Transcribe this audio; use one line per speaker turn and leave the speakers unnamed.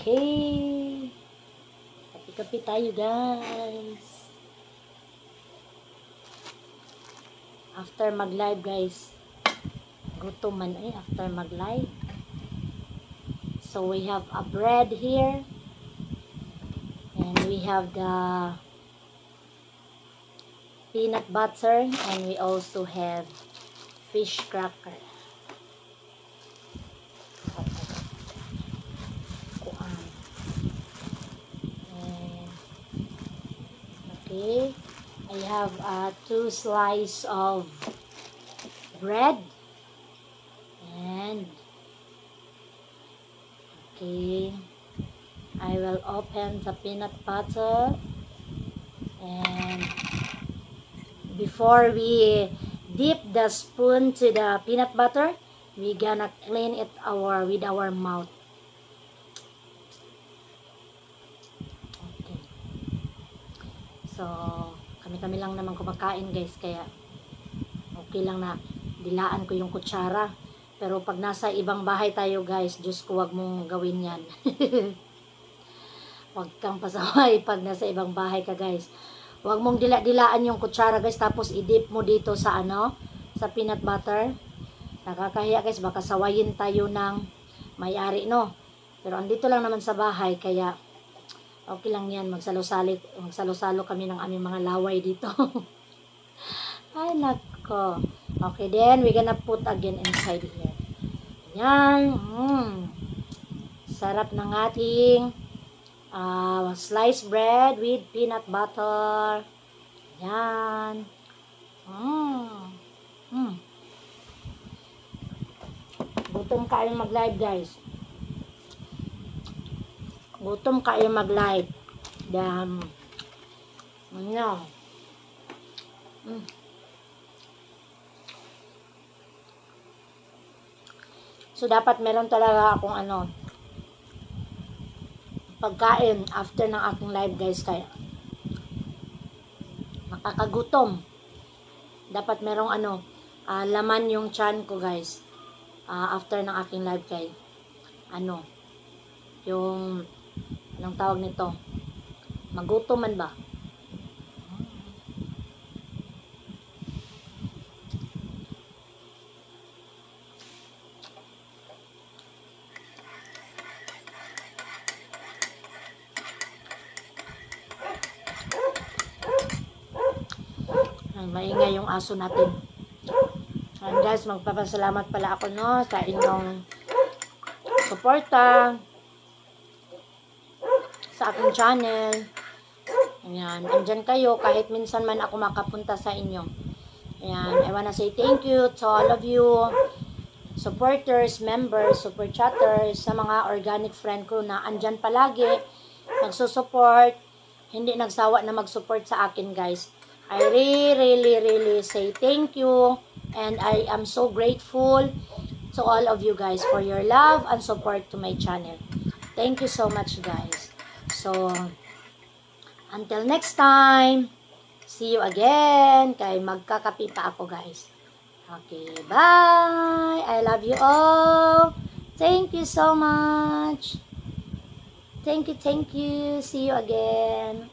Okay. Kapi-kapi tayo, guys. After mag-live, guys. Gutom man after mag-live. So, we have a bread here. And we have the peanut butter. And we also have fish cracker. Okay, I have 2 slices of bread and okay, I will open the peanut butter, and before we dip the spoon to the peanut butter, we gonna clean it with our mouth. So, kami-kami lang naman kumakain, guys, kaya okay lang na dilaan ko yung kutsara. Pero pag nasa ibang bahay tayo, guys, Diyos ko, wag mong gawin yan. Wag kang pasaway pag nasa ibang bahay ka, guys. Wag mong dilaan yung kutsara, guys, tapos i-dip mo dito sa sa peanut butter. Nakakahiya, guys, baka sawayin tayo ng may-ari, no? Pero andito lang naman sa bahay, kaya okay lang yan, magsalo-salo kami ng aming mga laway dito. Ay, nako. Okay, then we're gonna put again inside here. Yan. Sarap ng ating sliced bread with peanut butter. Yan. Gutom kayong mag-live, guys. Gutom kayo mag-live. So, dapat meron talaga akong pagkain after ng aking live, guys. Kaya, makakagutom. Dapat merong laman yung tiyan ko, guys. After ng aking live, kay yung anong tawag nito? Magutom man ba? Ay, maingay yung aso natin. And guys, magpapasalamat pala ako sa inyong suporta sa aking channel. Ayan, andyan kayo kahit minsan man ako makapunta sa inyo. Ayan, I wanna say thank you to all of you supporters, members, super chatters, sa mga organic friend ko na andyan palagi nagsusupport, hindi nagsawa na mag-support sa akin, guys. I really say thank you, and I am so grateful to all of you guys for your love and support to my channel. Thank you so much, guys. So, until next time, see you again. Kay magkakapi pa ako, guys. Okay, bye. I love you all. Thank you so much. Thank you. See you again.